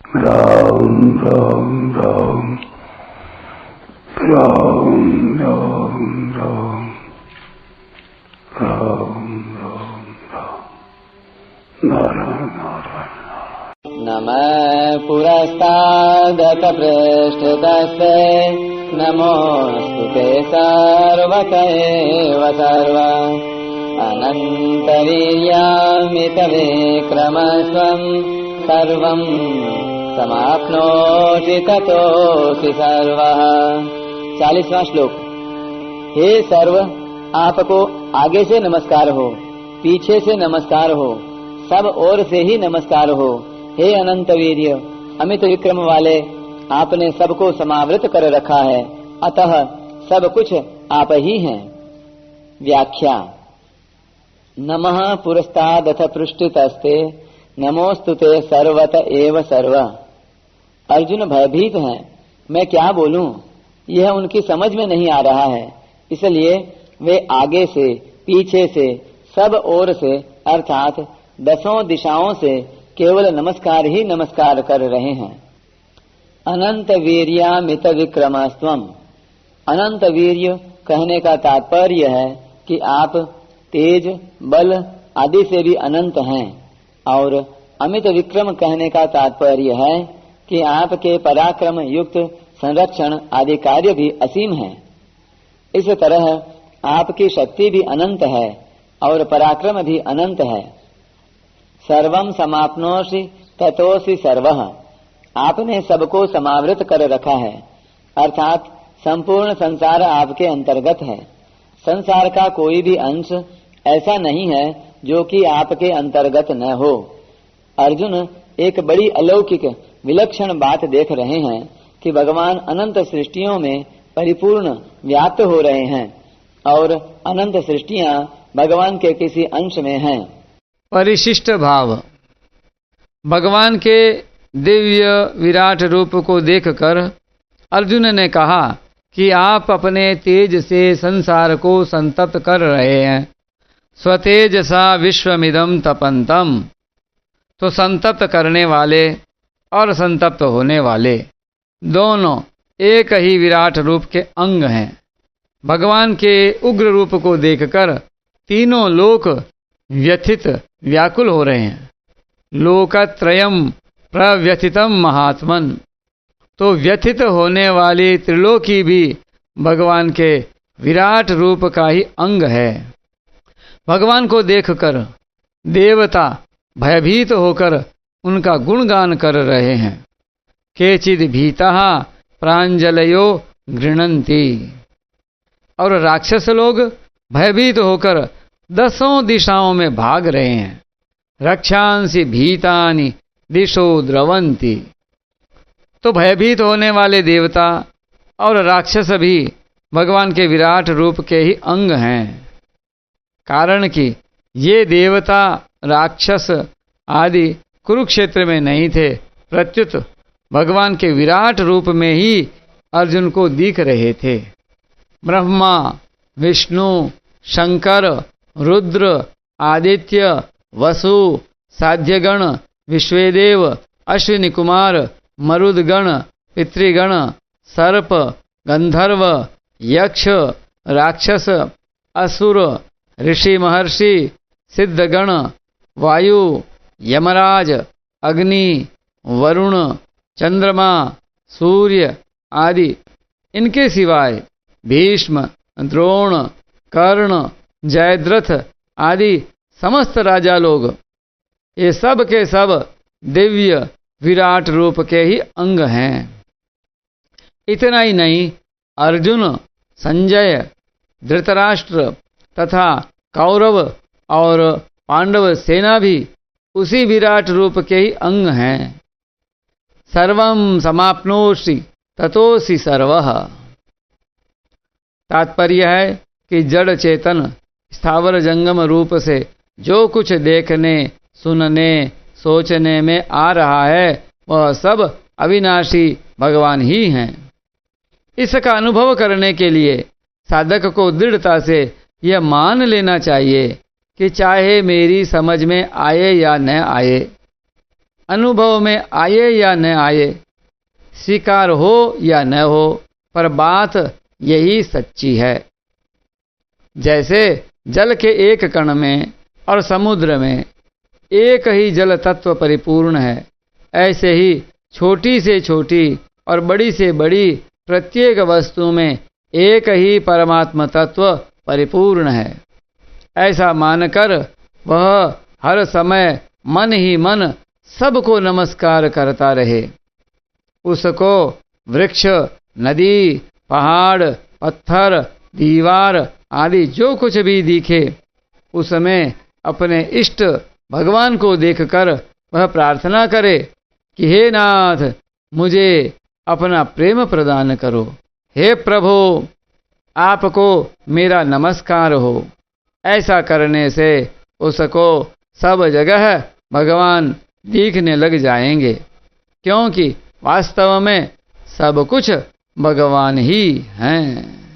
राम राम राम राम राम राम राम राम राम नारायण नारायण। नमः पुरस्तादत पृष्ठतस्ते नमोऽस्तुते सर्वत एव सर्व अनन्तवीर्यामितविक्रमस्त्वं सर्वं समाप्नोषि ततोऽसि सर्वः। 40वां श्लोक। हे सर्व, आपको आगे से नमस्कार हो, पीछे से नमस्कार हो, सब ओर से ही नमस्कार हो। हे अनंत वीर्य, अमित विक्रम वाले, आपने सबको समावृत कर रखा है, अतः सब कुछ आप ही हैं। व्याख्या। नमः पुरस्तादथ पृष्ठतस्ते नमोस्तुते सर्वत एव सर्व। अर्जुन भयभीत हैं, मैं क्या बोलूं, यह उनकी समझ में नहीं आ रहा है, इसलिए वे आगे से पीछे से सब ओर से अर्थात 10 दिशाओं से केवल नमस्कार ही नमस्कार कर रहे हैं। अनंत वीर्यामित विक्रमस्त्वम। अनंत वीर्य कहने का तात्पर्य है कि आप तेज, बल आदि से भी अनंत हैं, और अमित विक्रम कहने का तात्पर्य है कि आपके पराक्रम युक्त संरक्षण आदि कार्य भी असीम हैं। इस तरह आपकी शक्ति भी अनंत है और पराक्रम भी अनंत है। सर्वं समाप्नोषि ततोऽसि सर्वः। आपने सबको समावृत कर रखा है, अर्थात संपूर्ण संसार आपके अंतर्गत है। संसार का कोई भी अंश ऐसा नहीं है जो कि आपके अंतर्गत न हो। अर्जुन एक बड़ी अलौकिक विलक्षण बात देख रहे हैं कि भगवान अनंत सृष्टियों में परिपूर्ण व्याप्त हो रहे हैं और अनंत सृष्टियां भगवान के किसी अंश में हैं। परिशिष्ट भाव। भगवान के दिव्य विराट रूप को देखकर अर्जुन ने कहा कि आप अपने तेज से संसार को संतप्त कर रहे हैं। स्वतेजसा विश्वमिदं तपन्तम। तो संतप्त करने वाले और संतप्त होने वाले दोनों एक ही विराट रूप के अंग हैं। भगवान के उग्र रूप को देखकर तीनों लोक व्यथित व्याकुल हो रहे हैं। लोकत्रयम् प्रव्यथितम महात्मन। तो व्यथित होने वाली त्रिलोकी भी भगवान के विराट रूप का ही अंग है। भगवान को देखकर देवता भयभीत होकर उनका गुणगान कर रहे हैं। केचिद भीतः प्राञ्जलयो गृह्णन्ति। और राक्षस लोग भयभीत होकर 10 दिशाओं में भाग रहे हैं। रक्षांसि भीतानि दिशो द्रवन्ति। तो भयभीत होने वाले देवता और राक्षस भी भगवान के विराट रूप के ही अंग हैं। कारण कि ये देवता राक्षस आदि कुरुक्षेत्र में नहीं थे, प्रत्युत भगवान के विराट रूप में ही अर्जुन को दिख रहे थे। ब्रह्मा, विष्णु, शंकर, रुद्र, आदित्य, वसु, साध्यगण, विश्वेदेव, अश्विनी कुमार, मरुदगण, पितृगण, सर्प, गंधर्व, यक्ष, राक्षस, असुर, ऋषि महर्षि, सिद्धगण, वायु, यमराज, अग्नि, वरुण, चंद्रमा, सूर्य आदि, इनके सिवाय भीष्म, द्रोण, कर्ण, जयद्रथ आदि समस्त राजा लोग, ये सब के सब दिव्य विराट रूप के ही अंग हैं। इतना ही नहीं, अर्जुन, संजय, धृतराष्ट्र तथा कौरव और पांडव सेना भी उसी विराट रूप के ही अंग हैं। सर्वं समाप्नोषि ततोऽसि सर्वः। तात्पर्य है कि जड़ चेतन स्थावर जंगम रूप से जो कुछ देखने, सुनने, सोचने में आ रहा है वह सब अविनाशी भगवान ही हैं। इसका अनुभव करने के लिए साधक को दृढ़ता से यह मान लेना चाहिए कि चाहे मेरी समझ में आए या न आए, अनुभव में आए या न आए, स्वीकार हो या न हो, पर बात यही सच्ची है। जैसे जल के एक कण में और समुद्र में एक ही जल तत्व परिपूर्ण है, ऐसे ही छोटी से छोटी और बड़ी से बड़ी प्रत्येक वस्तु में एक ही परमात्मा तत्व परिपूर्ण है। ऐसा मानकर वह हर समय मन ही मन सबको नमस्कार करता रहे। उसको वृक्ष, नदी, पहाड़, पत्थर, दीवार आदि जो कुछ भी दिखे, उसमें अपने इष्ट भगवान को देखकर वह प्रार्थना करे कि हे नाथ, मुझे अपना प्रेम प्रदान करो। हे प्रभु, आपको मेरा नमस्कार हो। ऐसा करने से उसको सब जगह भगवान दिखने लग जाएंगे, क्योंकि वास्तव में सब कुछ भगवान ही हैं।